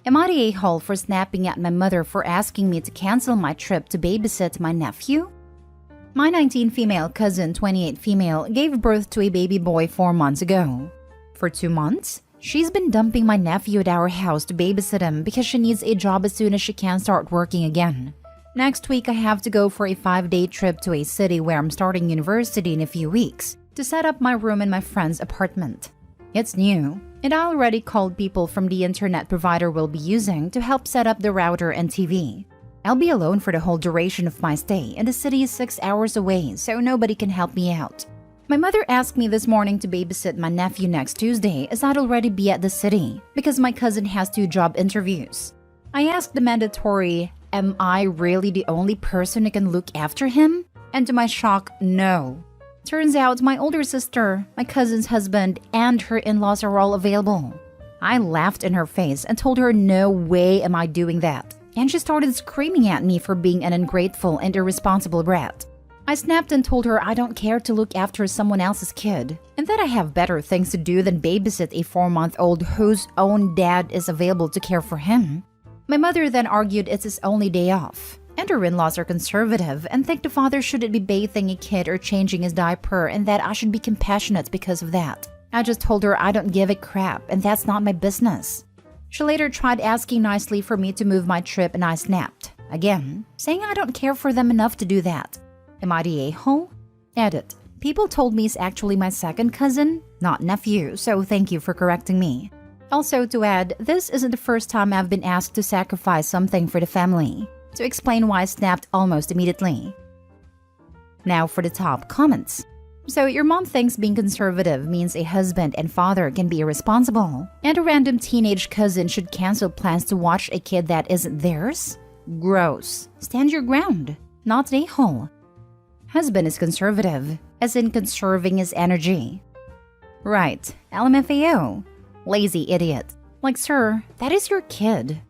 Am I the a-hole for snapping at my mother for asking me to cancel my trip to babysit my nephew? My 19 female cousin, 28 female, gave birth to a baby boy 4 months ago. For 2 months, she's been dumping my nephew at our house to babysit him because she needs a job as soon as she can start working again. Next week, I have to go for a 5-day trip to a city where I'm starting university in a few weeks to set up my room in my friend's apartment. It's new, and I already called people from the internet provider we'll be using to help set up the router and TV. I'll be alone for the whole duration of my stay, and the city is 6 hours away, so nobody can help me out. My mother asked me this morning to babysit my nephew next Tuesday as I'd already be at the city because my cousin has 2 job interviews. I asked the mandatory, am I really the only person who can look after him? And to my shock, no. Turns out my older sister, my cousin's husband, and her in-laws are all available. I laughed in her face and told her no way am I doing that. And she started screaming at me for being an ungrateful and irresponsible brat. I snapped and told her I don't care to look after someone else's kid, and that I have better things to do than babysit a 4-month-old whose own dad is available to care for him. My mother then argued it's his only day off, and her in-laws are conservative and think the father shouldn't be bathing a kid or changing his diaper and that I should be compassionate because of that. I just told her I don't give a crap and that's not my business. She later tried asking nicely for me to move my trip and I snapped, again, saying I don't care for them enough to do that. Am I the a-hole? Edit. People told me he's actually my second cousin, not nephew, so thank you for correcting me. Also to add, this isn't the first time I've been asked to sacrifice something for the family. To explain why I snapped almost immediately. Now for the top comments. So your mom thinks being conservative means a husband and father can be irresponsible, and a random teenage cousin should cancel plans to watch a kid that isn't theirs? Gross. Stand your ground. Not an a-hole. Husband is conservative, as in conserving his energy. Right. LMFAO. Lazy idiot. Like, sir, that is your kid.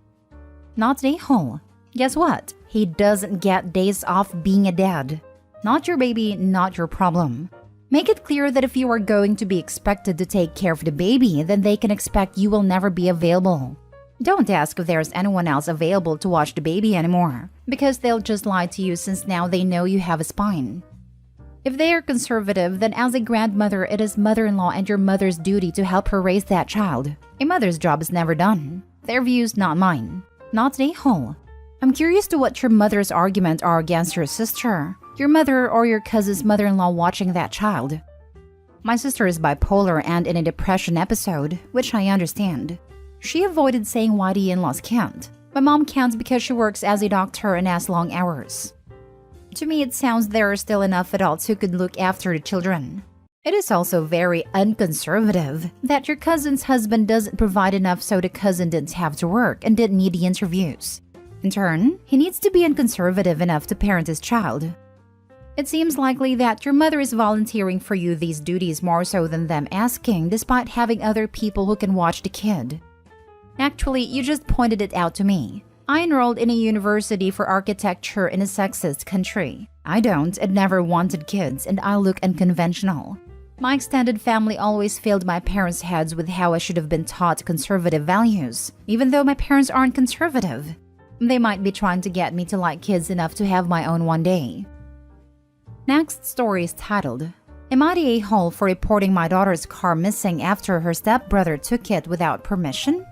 Not an a-hole. Guess what? He doesn't get days off being a dad. Not your baby, not your problem. Make it clear that if you are going to be expected to take care of the baby, then they can expect you will never be available. Don't ask if there's anyone else available to watch the baby anymore, because they'll just lie to you since now they know you have a spine. If they are conservative, then as a grandmother, it is mother-in-law and your mother's duty to help her raise that child. A mother's job is never done. Their views, not mine. Not an a-hole. I'm curious to what your mother's argument are against your sister, your mother or your cousin's mother-in-law watching that child. My sister is bipolar and in a depression episode, which I understand. She avoided saying why the in-laws can't. My mom can't because she works as a doctor and has long hours. To me, it sounds there are still enough adults who could look after the children. It is also very unconservative that your cousin's husband doesn't provide enough so the cousin didn't have to work and didn't need the interviews. In turn, he needs to be unconservative enough to parent his child. It seems likely that your mother is volunteering for you these duties more so than them asking, despite having other people who can watch the kid. Actually, you just pointed it out to me. I enrolled in a university for architecture in a sexist country. I don't and never wanted kids, and I look unconventional. My extended family always filled my parents' heads with how I should have been taught conservative values, even though my parents aren't conservative. They might be trying to get me to like kids enough to have my own one day. Next story is titled, Am I the a-hole for reporting my daughter's car missing after her stepbrother took it without permission?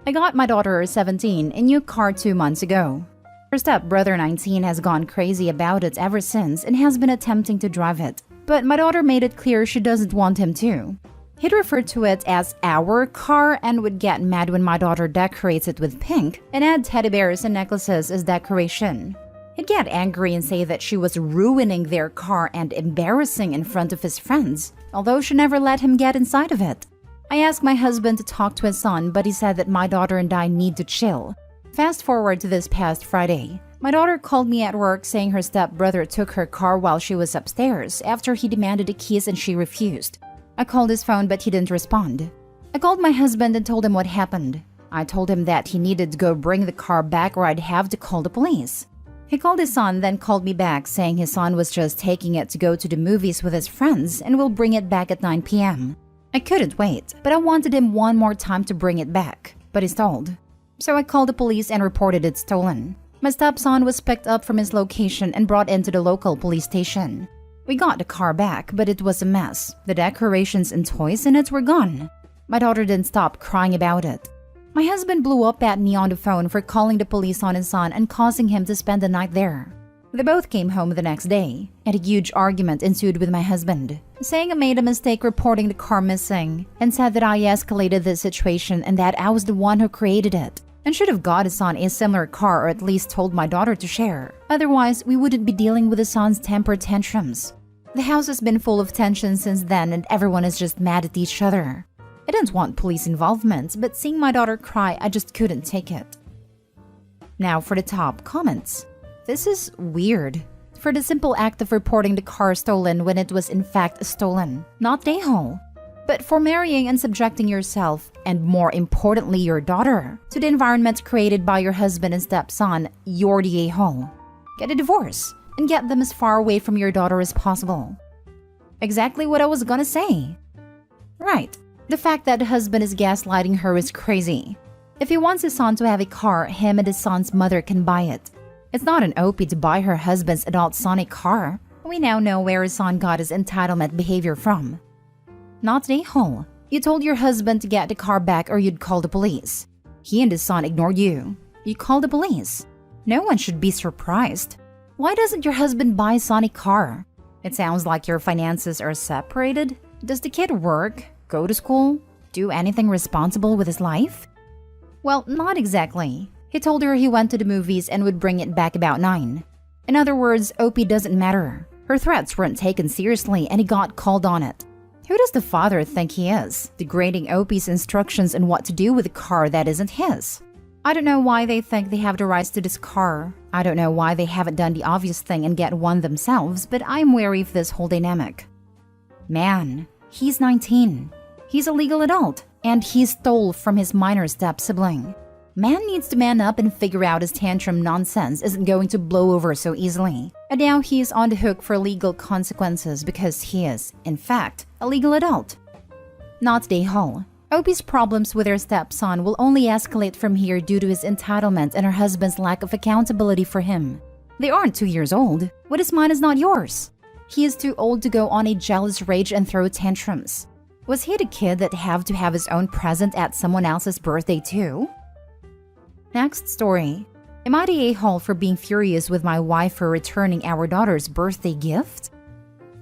I got my daughter, 17, a new car 2 months ago. Her stepbrother, 19, has gone crazy about it ever since and has been attempting to drive it. But my daughter made it clear she doesn't want him to. He'd refer to it as our car and would get mad when my daughter decorates it with pink and add teddy bears and necklaces as decoration. He'd get angry and say that she was ruining their car and embarrassing in front of his friends, although she never let him get inside of it. I asked my husband to talk to his son, but he said that my daughter and I need to chill. Fast forward to this past Friday. My daughter called me at work saying her stepbrother took her car while she was upstairs after he demanded the keys and she refused. I called his phone but he didn't respond. I called my husband and told him what happened. I told him that he needed to go bring the car back or I'd have to call the police. He called his son, then called me back saying his son was just taking it to go to the movies with his friends and will bring it back at 9 p.m. I couldn't wait, but I wanted him one more time to bring it back, but he stalled. So I called the police and reported it stolen. My stepson was picked up from his location and brought into the local police station. We got the car back, but it was a mess. The decorations and toys in it were gone. My daughter didn't stop crying about it. My husband blew up at me on the phone for calling the police on his son and causing him to spend the night there. They both came home the next day, and a huge argument ensued with my husband, saying I made a mistake reporting the car missing, and said that I escalated the situation and that I was the one who created it, and should have got his son a similar car or at least told my daughter to share. Otherwise, we wouldn't be dealing with his son's temper tantrums. The house has been full of tension since then and everyone is just mad at each other. I didn't want police involvement, but seeing my daughter cry, I just couldn't take it. Now for the top comments. This is weird. For the simple act of reporting the car stolen when it was in fact stolen, not the a-hole. But for marrying and subjecting yourself, and more importantly your daughter, to the environment created by your husband and stepson, you're the a-hole. Get a divorce and get them as far away from your daughter as possible. Exactly what I was gonna say. Right. The fact that the husband is gaslighting her is crazy. If he wants his son to have a car, him and his son's mother can buy it. It's not an OP to buy her husband's adult son a car. We now know where his son got his entitlement behavior from. Not the a-hole. You told your husband to get the car back or you'd call the police. He and his son ignored you. You called the police. No one should be surprised. Why doesn't your husband buy son a car? It sounds like your finances are separated. Does the kid work, go to school, do anything responsible with his life? Well, not exactly. He told her he went to the movies and would bring it back about 9. In other words, OP doesn't matter. Her threats weren't taken seriously and he got called on it. Who does the father think he is, degrading OP's instructions on what to do with a car that isn't his? I don't know why they think they have the rights to this car. I don't know why they haven't done the obvious thing and get one themselves, but I'm wary of this whole dynamic. Man, he's 19. He's a legal adult, and he stole from his minor step-sibling. Man needs to man up and figure out his tantrum nonsense isn't going to blow over so easily. And now he's on the hook for legal consequences because he is, in fact, a legal adult. Not the a-hole. OP's problems with her stepson will only escalate from here due to his entitlement and her husband's lack of accountability for him. They aren't 2 years old. What is mine is not yours. He is too old to go on a jealous rage and throw tantrums. Was he the kid that have to have his own present at someone else's birthday too? Next story. Am I the a-hole for being furious with my wife for returning our daughter's birthday gift?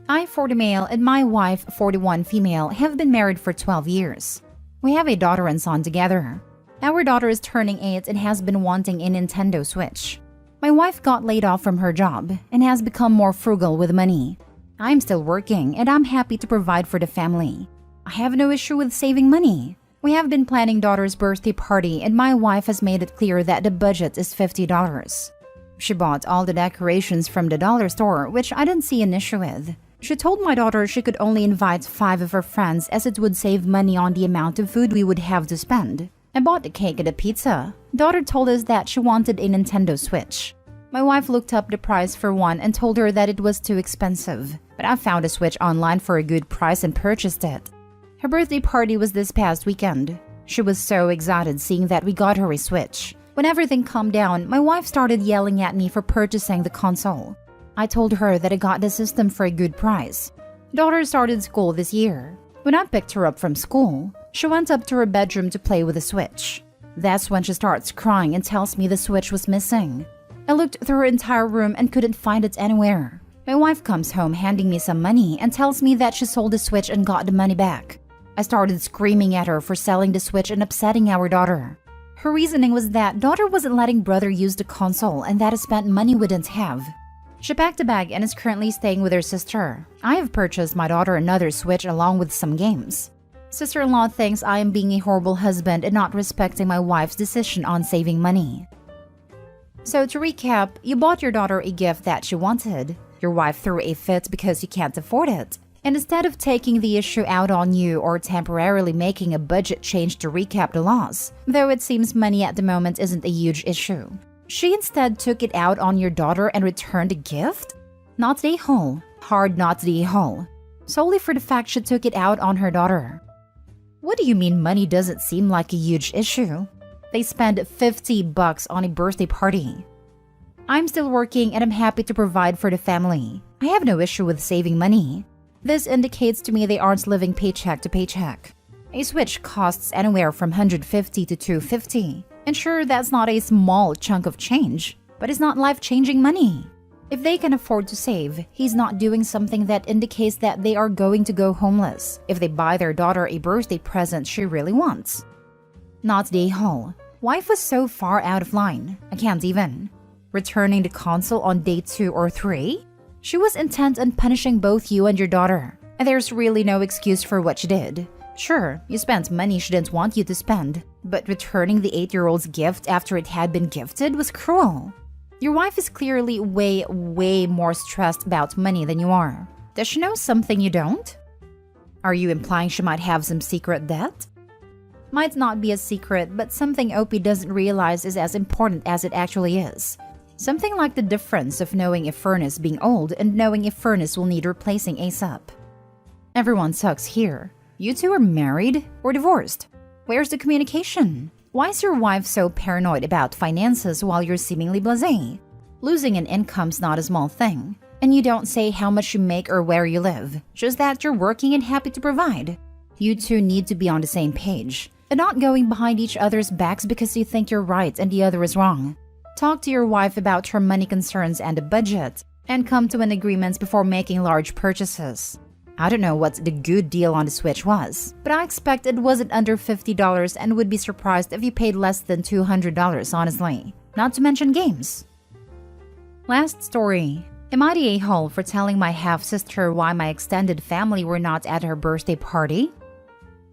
I, 40 male, and my wife, 41 female, have been married for 12 years. We have a daughter and son together. Our daughter is turning 8 and has been wanting a Nintendo Switch. My wife got laid off from her job and has become more frugal with money. I'm still working and I'm happy to provide for the family. I have no issue with saving money. We have been planning daughter's birthday party and my wife has made it clear that the budget is $50. She bought all the decorations from the dollar store, which I didn't see an issue with. She told my daughter she could only invite 5 of her friends as it would save money on the amount of food we would have to spend. I bought the cake and the pizza. Daughter told us that she wanted a Nintendo Switch. My wife looked up the price for one and told her that it was too expensive, but I found a Switch online for a good price and purchased it. Her birthday party was this past weekend. She was so excited seeing that we got her a Switch. When everything calmed down, my wife started yelling at me for purchasing the console. I told her that I got the system for a good price. Daughter started school this year. When I picked her up from school, she went up to her bedroom to play with the Switch. That's when she starts crying and tells me the Switch was missing. I looked through her entire room and couldn't find it anywhere. My wife comes home handing me some money and tells me that she sold the Switch and got the money back. I started screaming at her for selling the Switch and upsetting our daughter. Her reasoning was that daughter wasn't letting brother use the console and that I spent money we didn't have. She packed a bag and is currently staying with her sister. I have purchased my daughter another Switch along with some games. Sister-in-law thinks I am being a horrible husband and not respecting my wife's decision on saving money. So to recap, you bought your daughter a gift that she wanted. Your wife threw a fit because you can't afford it. And instead of taking the issue out on you or temporarily making a budget change to recap the loss, though it seems money at the moment isn't a huge issue, she instead took it out on your daughter and returned a gift? Not the a-hole. Hard not the a-hole. Solely for the fact she took it out on her daughter. What do you mean money doesn't seem like a huge issue? They spend $50 on a birthday party. I'm still working and I'm happy to provide for the family. I have no issue with saving money. This indicates to me they aren't living paycheck to paycheck. A Switch costs anywhere from $150 to $250. And sure, that's not a small chunk of change, but it's not life-changing money. If they can afford to save, he's not doing something that indicates that they are going to go homeless if they buy their daughter a birthday present she really wants. Not the a-hole. Wife was so far out of line, I can't even. Returning the console on day 2 or 3? She was intent on punishing both you and your daughter, and there's really no excuse for what she did. Sure, you spent money she didn't want you to spend, but returning the 8-year-old's gift after it had been gifted was cruel. Your wife is clearly way more stressed about money than you are. Does she know something you don't? Are you implying she might have some secret debt? Might not be a secret, but something Opie doesn't realize is as important as it actually is. Something like the difference of knowing a furnace being old and knowing a furnace will need replacing ASAP. Everyone sucks here. You two are married or divorced? Where's the communication? Why is your wife so paranoid about finances while you're seemingly blasé? Losing an income's not a small thing. And you don't say how much you make or where you live, just that you're working and happy to provide. You two need to be on the same page, and not going behind each other's backs because you think you're right and the other is wrong. Talk to your wife about her money concerns and the budget, and come to an agreement before making large purchases. I don't know what the good deal on the Switch was, but I expect it wasn't under $50 and would be surprised if you paid less than $200, honestly. Not to mention games. Last story. Am I the a-hole for telling my half-sister why my extended family were not at her birthday party?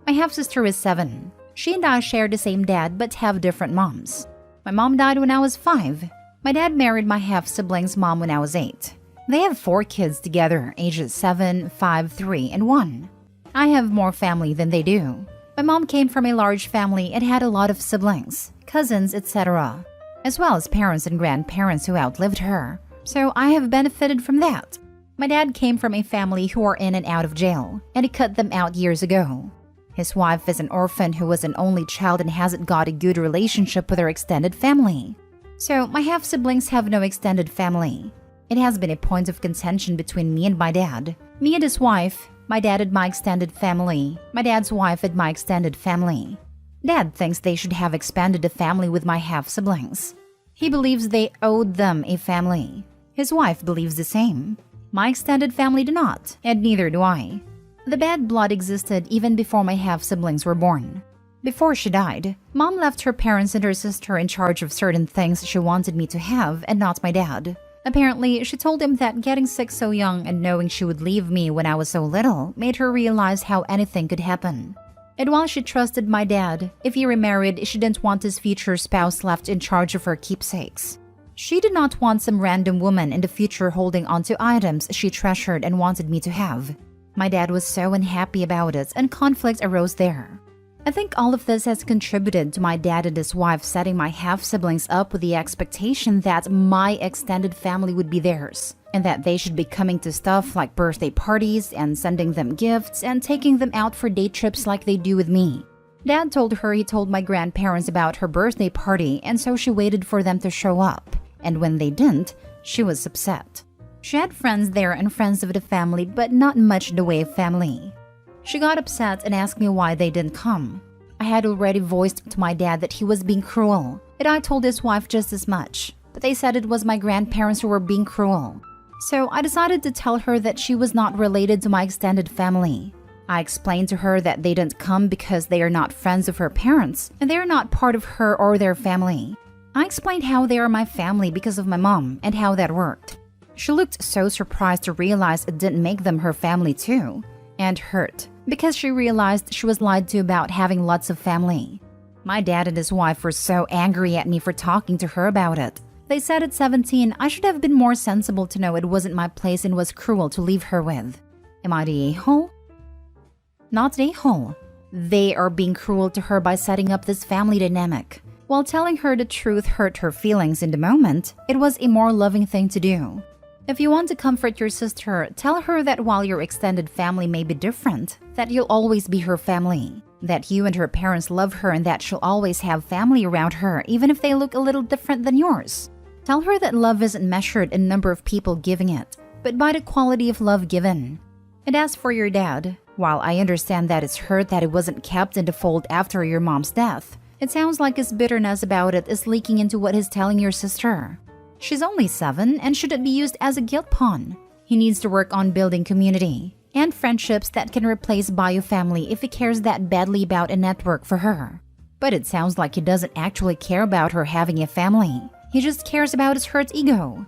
My half-sister is 7. She and I share the same dad but have different moms. My mom died when I was 5. My dad married my half-sibling's mom when I was 8. They have 4 kids together, ages 7, 5, 3, and 1. I have more family than they do. My mom came from a large family and had a lot of siblings, cousins, etc., as well as parents and grandparents who outlived her. So I have benefited from that. My dad came from a family who are in and out of jail, and he cut them out years ago. His wife is an orphan who was an only child and hasn't got a good relationship with her extended family. So my half-siblings have no extended family. It has been a point of contention between me and my dad. Me and his wife, my dad and my extended family, my dad's wife and my extended family. Dad thinks they should have expanded the family with my half-siblings. He believes they owed them a family. His wife believes the same. My extended family do not, and neither do I. The bad blood existed even before my half-siblings were born. Before she died, Mom left her parents and her sister in charge of certain things she wanted me to have and not my dad. Apparently, she told him that getting sick so young and knowing she would leave me when I was so little made her realize how anything could happen. And while she trusted my dad, if he remarried, she didn't want his future spouse left in charge of her keepsakes. She did not want some random woman in the future holding onto items she treasured and wanted me to have. My dad was so unhappy about it, and conflict arose there. I think all of this has contributed to my dad and his wife setting my half-siblings up with the expectation that my extended family would be theirs, and that they should be coming to stuff like birthday parties and sending them gifts and taking them out for day trips like they do with me. Dad told her he told my grandparents about her birthday party, and so she waited for them to show up, and when they didn't, she was upset. She had friends there and friends of the family, but not much in the way of family. She got upset and asked me why they didn't come. I had already voiced to my dad that he was being cruel, and I told his wife just as much, but they said it was my grandparents who were being cruel. So I decided to tell her that she was not related to my extended family. I explained to her that they didn't come because they are not friends of her parents, and they are not part of her or their family. I explained how they are my family because of my mom and how that worked. She looked so surprised to realize it didn't make them her family too, and hurt, because she realized she was lied to about having lots of family. My dad and his wife were so angry at me for talking to her about it. They said at 17 I should have been more sensible to know it wasn't my place and was cruel to leave her with. Am I the a-hole? Not the a-hole. They are being cruel to her by setting up this family dynamic. While telling her the truth hurt her feelings in the moment, it was a more loving thing to do. If you want to comfort your sister, tell her that while your extended family may be different, that you'll always be her family. That you and her parents love her and that she'll always have family around her, even if they look a little different than yours. Tell her that love isn't measured in number of people giving it, but by the quality of love given. And as for your dad, while I understand that it's hurt that it wasn't kept in the fold after your mom's death, it sounds like his bitterness about it is leaking into what he's telling your sister. She's only 7 and shouldn't be used as a guilt pawn. He needs to work on building community and friendships that can replace bio family if he cares that badly about a network for her. But it sounds like he doesn't actually care about her having a family. He just cares about his hurt ego.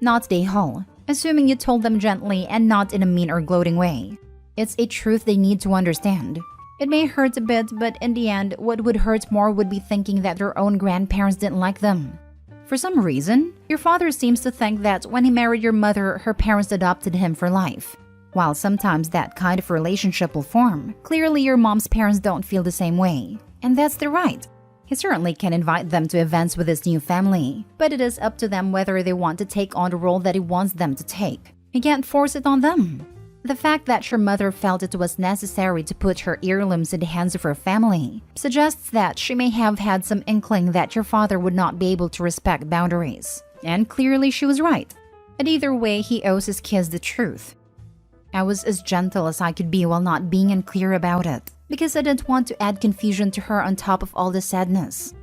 Not Daehul, assuming you told them gently and not in a mean or gloating way. It's a truth they need to understand. It may hurt a bit, but in the end, what would hurt more would be thinking that their own grandparents didn't like them. For some reason, your father seems to think that when he married your mother, her parents adopted him for life. While sometimes that kind of relationship will form, clearly your mom's parents don't feel the same way. And that's their right. He certainly can invite them to events with his new family, but it is up to them whether they want to take on the role that he wants them to take. He can't force it on them. The fact that your mother felt it was necessary to put her heirlooms in the hands of her family suggests that she may have had some inkling that your father would not be able to respect boundaries. And clearly she was right. But either way, he owes his kids the truth. I was as gentle as I could be while not being unclear about it, because I didn't want to add confusion to her on top of all the sadness.